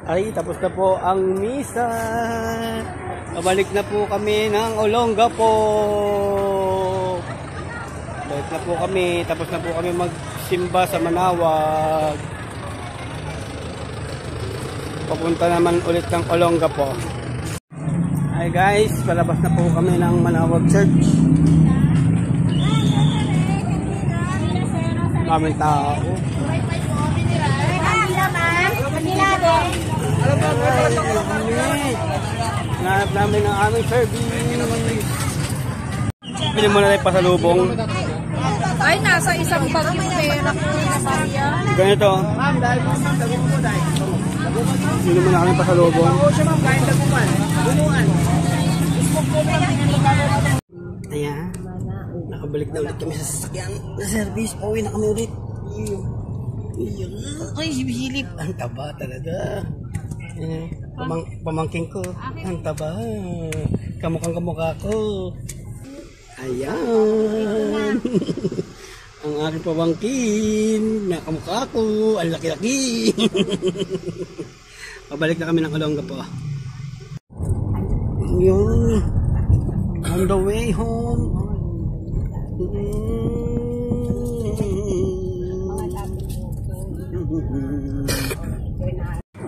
Ay, tapos na po ang misa. Pabalik na po kami ng Olongapo. Balik na po kami. Tapos na po kami magsimba sa Manawag. Papunta naman ulit ng Olongapo. Hi guys, palabas na po kami ng Manawag Church. Maraming tao. Nahanap namin ang aming service. Pili mo na tayo pasalubong. Ay, nasa isang bag yung pera ko. Ganito. Pili mo na kami pasalubong. Ayan. Nakabalik na ulit kami sa sasakyan na service. Pauwi na kami ulit. Ay, hilip. Ang taba talaga. Pamangking ko. Ang taba. Kamukhang kamukha ko. Ayan. Ang aking pamangkin. Nakamukha ko. Ang laki-laki. Pabalik na kami ng Olongapo. Yun. On the way home.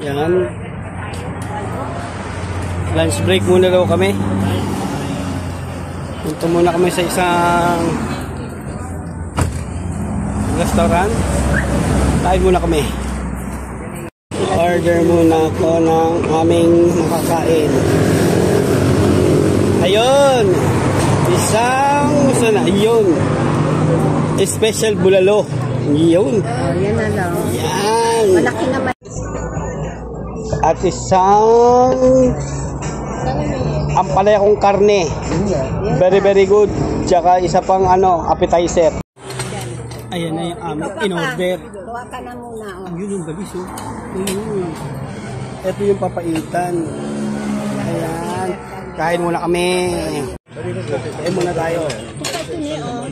Yan. Lunch break muna daw kami. Punta muna kami sa isang restaurant. Kain muna kami. Order muna ako ng aming makakain. Ayun! Isang sana, yun. Special bulalo. Yun. Yan na lang. Yan. Malaki naman. At isang ampalaya kong karne. Very very good. Tsaka isa pang appetizer. Ayan na yung aming in-order. Tuwa ka na muna. Yun yung balis oh. Ito yung papaitan. Ayan. Kain muna kami. Kain muna tayo.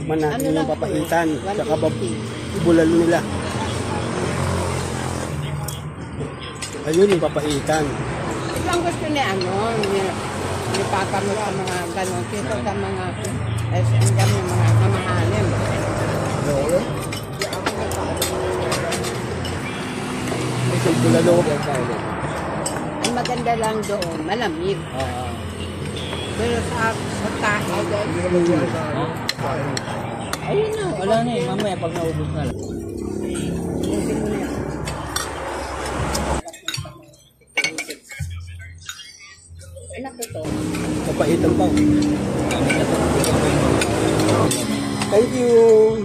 Manatin yung papaitan. Tsaka bulalo nila. Ayun yung papaitan. Ito ang gusto ni ni Papa mo sa mga ganon. Kito sa mga SM yung mga mamahalin. Ito yung bulalo. Ang maganda lang doon, malamig. Pero sa tahe. Ayun na, wala na eh. Mamaya pag naubos na lang. Papaitan pa. Thank you.